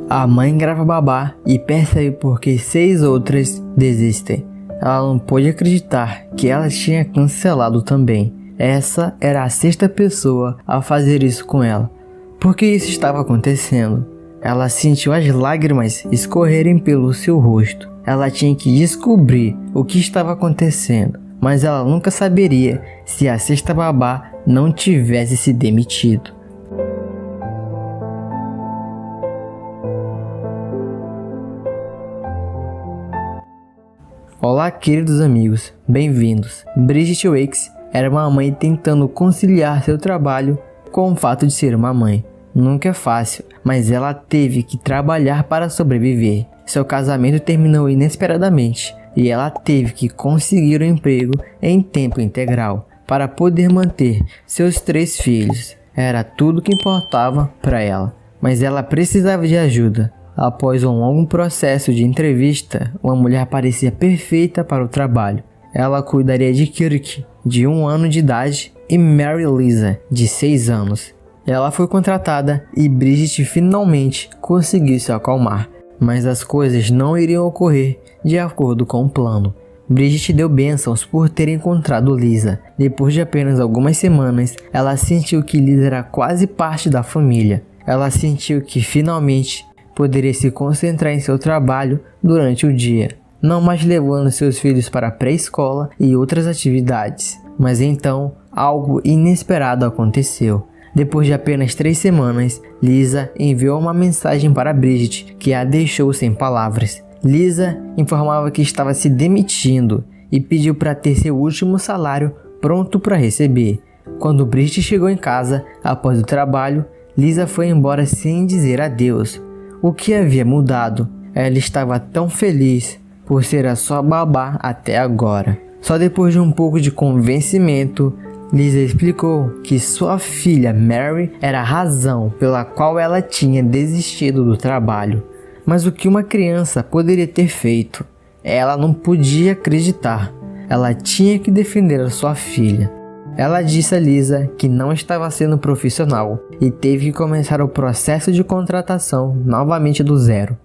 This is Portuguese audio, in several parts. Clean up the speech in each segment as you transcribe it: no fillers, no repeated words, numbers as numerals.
A mãe grava babá e percebe por que 6 outras desistem. Ela não pôde acreditar que ela tinha cancelado também. Essa era a 6ª pessoa a fazer isso com ela. Por que isso estava acontecendo? Ela sentiu as lágrimas escorrerem pelo seu rosto. Ela tinha que descobrir o que estava acontecendo, mas ela nunca saberia se a 6ª babá não tivesse se demitido. Olá, queridos amigos, bem-vindos. Bridget Wakes era uma mãe tentando conciliar seu trabalho com o fato de ser uma mãe. Nunca é fácil, mas ela teve que trabalhar para sobreviver. Seu casamento terminou inesperadamente e ela teve que conseguir um emprego em tempo integral para poder manter seus 3 filhos. Era tudo que importava para ela, mas ela precisava de ajuda. Após um longo processo de entrevista, uma mulher parecia perfeita para o trabalho. Ela cuidaria de Kirk, de 1 ano de idade, e Mary Lisa, de 6 anos. Ela foi contratada e Bridget finalmente conseguiu se acalmar, mas as coisas não iriam ocorrer de acordo com o plano. Bridget deu bênçãos por ter encontrado Lisa. Depois de apenas algumas semanas, ela sentiu que Lisa era quase parte da família. Ela sentiu que finalmente poderia se concentrar em seu trabalho durante o dia, não mais levando seus filhos para a pré-escola e outras atividades. Mas então, algo inesperado aconteceu. Depois de apenas 3 semanas, Lisa enviou uma mensagem para Bridget que a deixou sem palavras. Lisa informava que estava se demitindo e pediu para ter seu último salário pronto para receber. Quando Bridget chegou em casa, após o trabalho, Lisa foi embora sem dizer adeus. O que havia mudado? Ela estava tão feliz por ser a sua babá até agora. Só depois de um pouco de convencimento, Lisa explicou que sua filha Mary era a razão pela qual ela tinha desistido do trabalho. Mas o que uma criança poderia ter feito? Ela não podia acreditar. Ela tinha que defender a sua filha. Ela disse a Lisa que não estava sendo profissional e teve que começar o processo de contratação novamente do zero.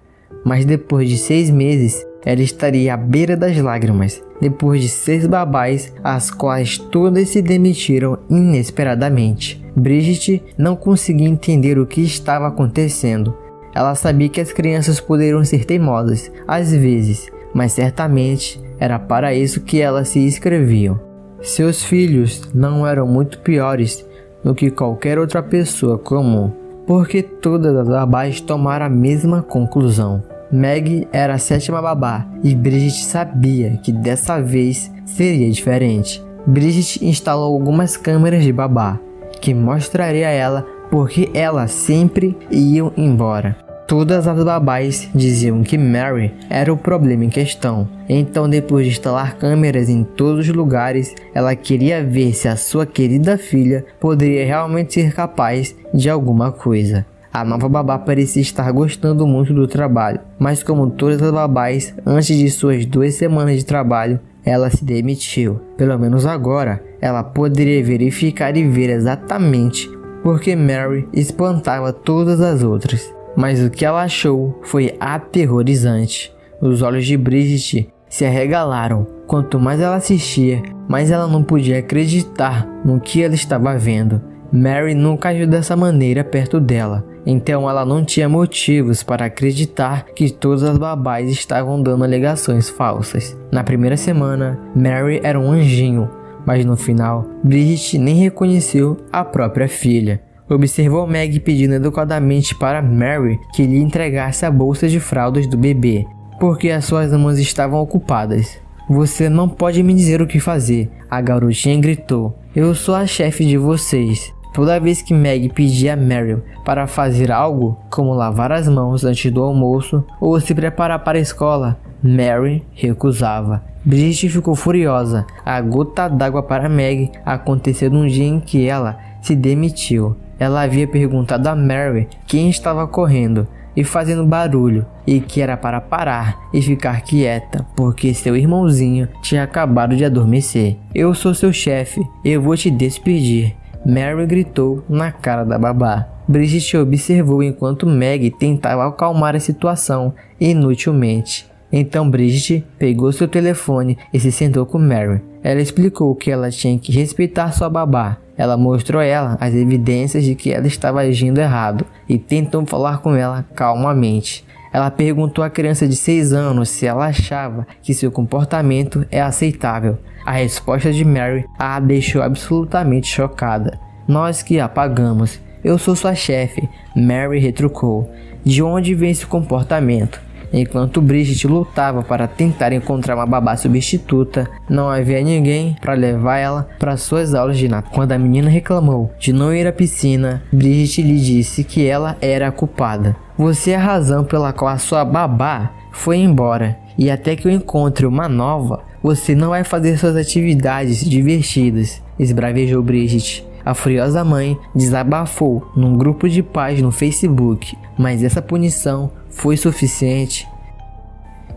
Mas depois de 6 meses, ela estaria à beira das lágrimas, depois de 6 babás, as quais todas se demitiram inesperadamente. Bridget não conseguia entender o que estava acontecendo. Ela sabia que as crianças poderiam ser teimosas, às vezes, mas certamente era para isso que elas se inscreviam. Seus filhos não eram muito piores do que qualquer outra pessoa comum, porque todas as babás tomaram a mesma conclusão. Meg era a 7ª babá e Bridget sabia que dessa vez seria diferente. Bridget instalou algumas câmeras de babá, que mostraria a ela porque elas sempre iam embora. Todas as babás diziam que Mary era o problema em questão. Então, depois de instalar câmeras em todos os lugares, ela queria ver se a sua querida filha poderia realmente ser capaz de alguma coisa. A nova babá parecia estar gostando muito do trabalho, mas como todas as babás, antes de suas 2 semanas de trabalho, ela se demitiu. Pelo menos agora, ela poderia verificar e ver exatamente porque Mary espantava todas as outras. Mas o que ela achou foi aterrorizante. Os olhos de Bridget se arregalaram. Quanto mais ela assistia, mais ela não podia acreditar no que ela estava vendo. Mary nunca agiu dessa maneira perto dela, então ela não tinha motivos para acreditar que todas as babás estavam dando alegações falsas. Na primeira semana, Mary era um anjinho, mas no final, Bridget nem reconheceu a própria filha. Observou Meg pedindo educadamente para Mary que lhe entregasse a bolsa de fraldas do bebê, porque as suas mãos estavam ocupadas. "Você não pode me dizer o que fazer", a garotinha gritou. "Eu sou a chefe de vocês." Toda vez que Meg pedia a Mary para fazer algo, como lavar as mãos antes do almoço ou se preparar para a escola, Mary recusava. Bridget ficou furiosa. A gota d'água para Meg aconteceu num dia em que ela se demitiu. Ela havia perguntado a Mary quem estava correndo e fazendo barulho e que era para parar e ficar quieta porque seu irmãozinho tinha acabado de adormecer. "Eu sou seu chefe, eu vou te despedir", Mary gritou na cara da babá. Bridget observou enquanto Meg tentava acalmar a situação inutilmente. Então Bridget pegou seu telefone e se sentou com Mary. Ela explicou que ela tinha que respeitar sua babá. Ela mostrou a ela as evidências de que ela estava agindo errado e tentou falar com ela calmamente. Ela perguntou à criança de 6 anos se ela achava que seu comportamento é aceitável. A resposta de Mary a deixou absolutamente chocada. "Nós que a pagamos. Eu sou sua chefe", Mary retrucou. "De onde vem esse comportamento?" Enquanto Bridget lutava para tentar encontrar uma babá substituta, não havia ninguém para levar ela para suas aulas de natação. Quando a menina reclamou de não ir à piscina, Bridget lhe disse que ela era a culpada. "Você é a razão pela qual a sua babá foi embora, e até que eu encontre uma nova, você não vai fazer suas atividades divertidas", esbravejou Bridget. A furiosa mãe desabafou num grupo de pais no Facebook, mas essa punição foi suficiente.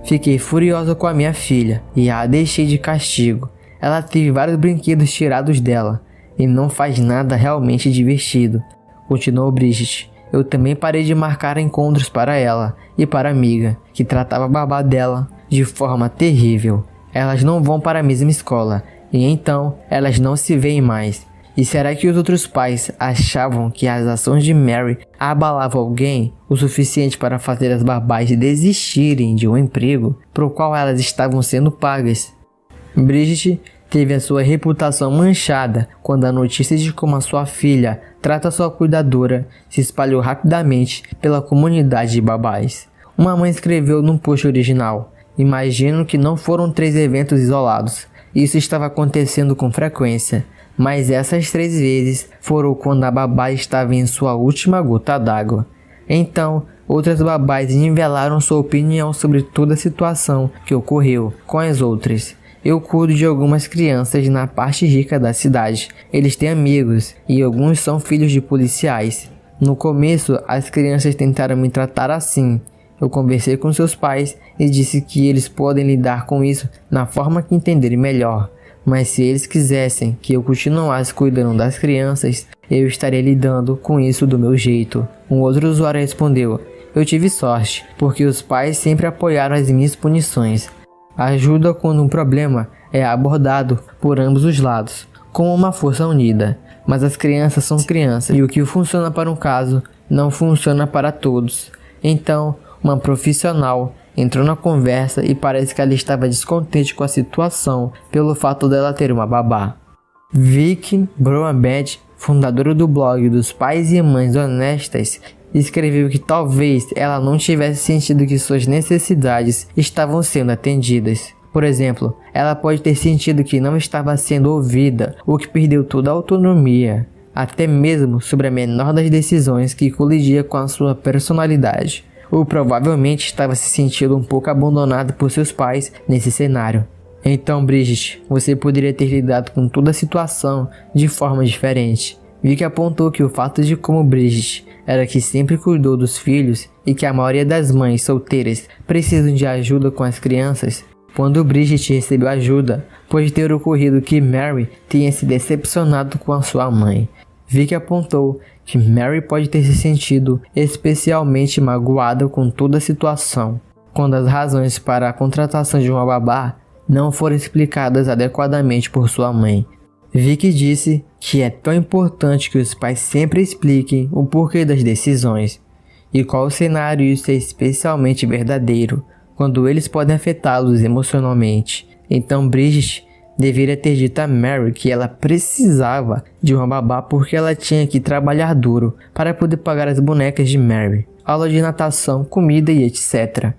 "Fiquei furiosa com a minha filha e a deixei de castigo. Ela teve vários brinquedos tirados dela e não faz nada realmente divertido", continuou Bridget. "Eu também parei de marcar encontros para ela e para a amiga, que tratava a babá dela de forma terrível. Elas não vão para a mesma escola e então elas não se veem mais. E será que os outros pais achavam que as ações de Mary abalavam alguém o suficiente para fazer as babás desistirem de um emprego para o qual elas estavam sendo pagas?" Bridget teve a sua reputação manchada quando a notícia de como a sua filha trata sua cuidadora se espalhou rapidamente pela comunidade de babás. Uma mãe escreveu num post original: "Imagino que não foram 3 eventos isolados. Isso estava acontecendo com frequência. Mas essas 3 vezes foram quando a babá estava em sua última gota d'água." Então, outras babás nivelaram sua opinião sobre toda a situação que ocorreu com as outras. "Eu cuido de algumas crianças na parte rica da cidade. Eles têm amigos e alguns são filhos de policiais. No começo, as crianças tentaram me tratar assim. Eu conversei com seus pais e disse que eles podem lidar com isso na forma que entenderem melhor. Mas se eles quisessem que eu continuasse cuidando das crianças, eu estaria lidando com isso do meu jeito." Um outro usuário respondeu: "Eu tive sorte, porque os pais sempre apoiaram as minhas punições. Ajuda quando um problema é abordado por ambos os lados, com uma força unida. Mas as crianças são crianças, e o que funciona para um caso, não funciona para todos." Então, uma profissional entrou na conversa e parece que ela estava descontente com a situação pelo fato dela ter uma babá. Vicky Broadbent, fundadora do blog dos Pais e Mães Honestas, escreveu que talvez ela não tivesse sentido que suas necessidades estavam sendo atendidas. Por exemplo, ela pode ter sentido que não estava sendo ouvida ou que perdeu toda a autonomia, até mesmo sobre a menor das decisões que colidia com a sua personalidade. Ou provavelmente estava se sentindo um pouco abandonado por seus pais nesse cenário. Então, Bridget, você poderia ter lidado com toda a situação de forma diferente. Vicky apontou que o fato de como Bridget era que sempre cuidou dos filhos e que a maioria das mães solteiras precisam de ajuda com as crianças. Quando Bridget recebeu ajuda, pode ter ocorrido que Mary tenha se decepcionado com a sua mãe. Vicky apontou que Mary pode ter se sentido especialmente magoada com toda a situação, quando as razões para a contratação de uma babá não foram explicadas adequadamente por sua mãe. Vicky disse que é tão importante que os pais sempre expliquem o porquê das decisões, e qual cenário isso é especialmente verdadeiro, quando eles podem afetá-los emocionalmente. Então Bridget deveria ter dito a Mary que ela precisava de uma babá porque ela tinha que trabalhar duro para poder pagar as bonecas de Mary, aula de natação, comida e etc.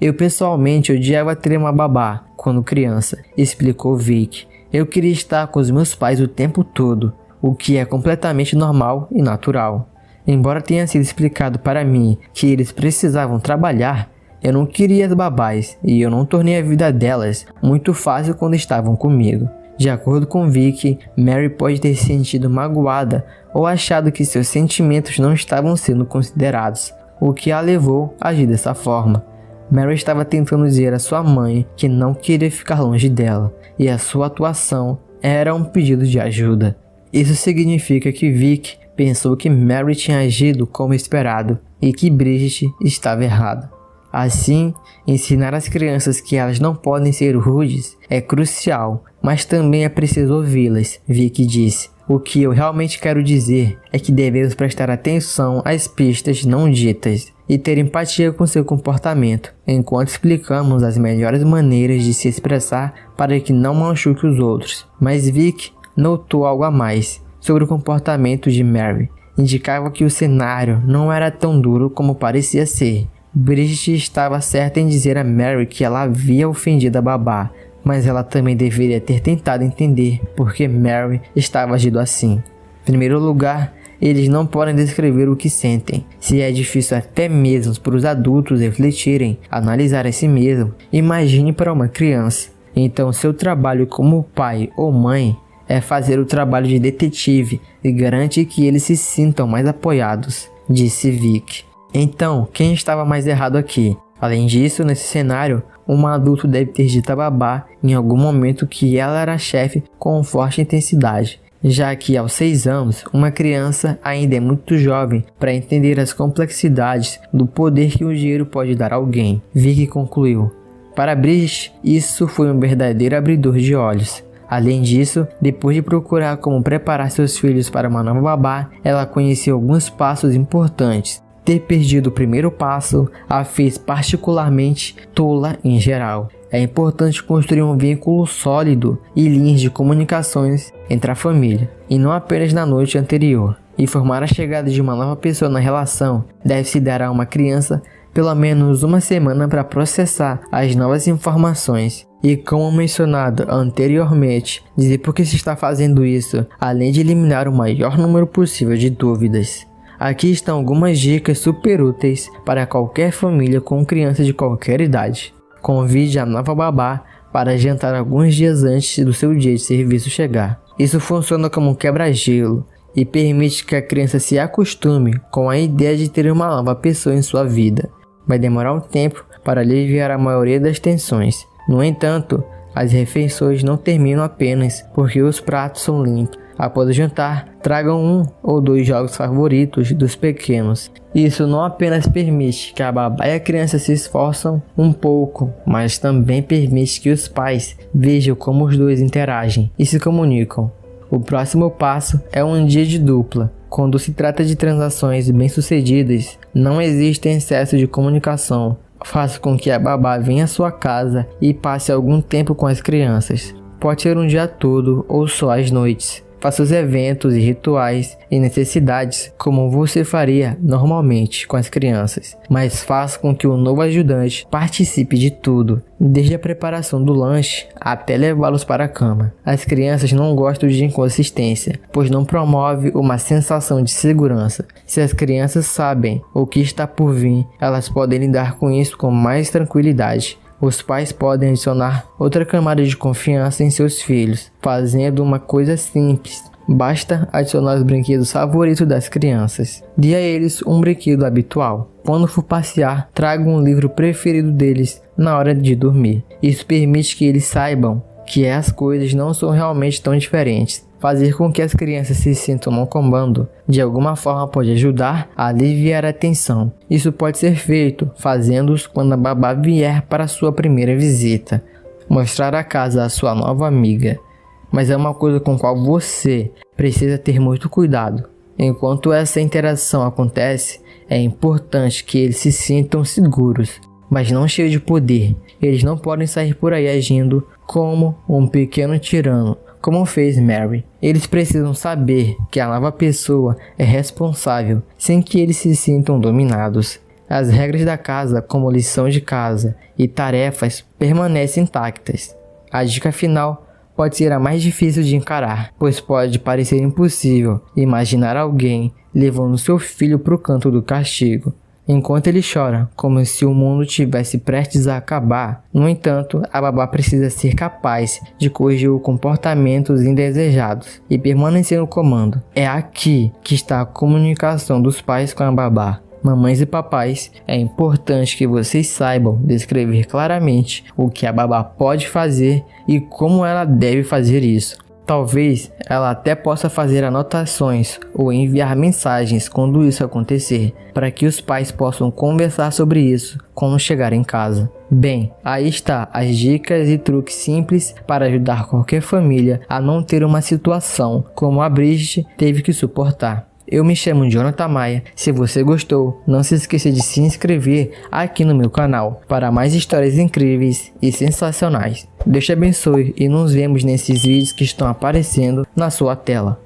"Eu pessoalmente odiava ter uma babá quando criança", explicou Vicky. "Eu queria estar com os meus pais o tempo todo, o que é completamente normal e natural. Embora tenha sido explicado para mim que eles precisavam trabalhar, eu não queria as babás e eu não tornei a vida delas muito fácil quando estavam comigo." De acordo com Vicky, Mary pode ter se sentido magoada ou achado que seus sentimentos não estavam sendo considerados, o que a levou a agir dessa forma. Mary estava tentando dizer à sua mãe que não queria ficar longe dela, e a sua atuação era um pedido de ajuda. Isso significa que Vicky pensou que Mary tinha agido como esperado e que Bridget estava errada. Assim, ensinar às crianças que elas não podem ser rudes é crucial, mas também é preciso ouvi-las, Vicky disse. O que eu realmente quero dizer é que devemos prestar atenção às pistas não ditas e ter empatia com seu comportamento, enquanto explicamos as melhores maneiras de se expressar para que não machuque os outros. Mas Vicky notou algo a mais sobre o comportamento de Mary. Indicava que o cenário não era tão duro como parecia ser. Bridget estava certa em dizer a Mary que ela havia ofendido a babá, mas ela também deveria ter tentado entender por que Mary estava agindo assim. Em primeiro lugar, eles não podem descrever o que sentem. Se é difícil até mesmo para os adultos refletirem, analisar a si mesmo, imagine para uma criança. Então, seu trabalho como pai ou mãe é fazer o trabalho de detetive e garantir que eles se sintam mais apoiados, disse Vicky. Então, quem estava mais errado aqui? Além disso, nesse cenário, um adulto deve ter dito a babá em algum momento que ela era chefe com forte intensidade, já que aos 6 anos, uma criança ainda é muito jovem para entender as complexidades do poder que o dinheiro pode dar a alguém. Vicky concluiu. Para Bridget, isso foi um verdadeiro abridor de olhos. Além disso, depois de procurar como preparar seus filhos para uma nova babá, ela conheceu alguns passos importantes. Ter perdido o primeiro passo a fez particularmente tola em geral. É importante construir um vínculo sólido e linhas de comunicações entre a família, e não apenas na noite anterior. Informar a chegada de uma nova pessoa na relação deve-se dar a uma criança pelo menos uma semana para processar as novas informações. E como mencionado anteriormente, dizer por que se está fazendo isso, além de eliminar o maior número possível de dúvidas. Aqui estão algumas dicas super úteis para qualquer família com crianças de qualquer idade. Convide a nova babá para jantar alguns dias antes do seu dia de serviço chegar. Isso funciona como um quebra-gelo e permite que a criança se acostume com a ideia de ter uma nova pessoa em sua vida. Vai demorar um tempo para aliviar a maioria das tensões. No entanto, as refeições não terminam apenas porque os pratos são limpos. Após o jantar, tragam 1 ou 2 jogos favoritos dos pequenos. Isso não apenas permite que a babá e a criança se esforçam um pouco, mas também permite que os pais vejam como os dois interagem e se comunicam. O próximo passo é um dia de dupla. Quando se trata de transações bem-sucedidas, não existe excesso de comunicação. Faça com que a babá venha à sua casa e passe algum tempo com as crianças. Pode ser um dia todo ou só às noites. Faça os eventos e rituais e necessidades como você faria normalmente com as crianças, mas faça com que o novo ajudante participe de tudo, desde a preparação do lanche até levá-los para a cama. As crianças não gostam de inconsistência, pois não promove uma sensação de segurança. Se as crianças sabem o que está por vir, elas podem lidar com isso com mais tranquilidade. Os pais podem adicionar outra camada de confiança em seus filhos, fazendo uma coisa simples. Basta adicionar os brinquedos favoritos das crianças. Dê a eles um brinquedo habitual. Quando for passear, traga um livro preferido deles na hora de dormir. Isso permite que eles saibam que as coisas não são realmente tão diferentes. Fazer com que as crianças se sintam no comando de alguma forma pode ajudar a aliviar a tensão. Isso pode ser feito fazendo-os quando a babá vier para a sua primeira visita. Mostrar a casa à sua nova amiga. Mas é uma coisa com a qual você precisa ter muito cuidado. Enquanto essa interação acontece, é importante que eles se sintam seguros, mas não cheios de poder. Eles não podem sair por aí agindo como um pequeno tirano, como fez Mary. Eles precisam saber que a nova pessoa é responsável, sem que eles se sintam dominados. As regras da casa, como lição de casa e tarefas, permanecem intactas. A dica final pode ser a mais difícil de encarar, pois pode parecer impossível imaginar alguém levando seu filho para o canto do castigo, enquanto ele chora, como se o mundo tivesse prestes a acabar. No entanto, a babá precisa ser capaz de corrigir comportamentos indesejados e permanecer no comando. É aqui que está a comunicação dos pais com a babá. Mamães e papais, é importante que vocês saibam descrever claramente o que a babá pode fazer e como ela deve fazer isso. Talvez ela até possa fazer anotações ou enviar mensagens quando isso acontecer, para que os pais possam conversar sobre isso quando chegar em casa. Bem, aí está as dicas e truques simples para ajudar qualquer família a não ter uma situação como a Bridget teve que suportar. Eu me chamo Jonathan Maia. Se você gostou, não se esqueça de se inscrever aqui no meu canal para mais histórias incríveis e sensacionais. Deus te abençoe e nos vemos nesses vídeos que estão aparecendo na sua tela.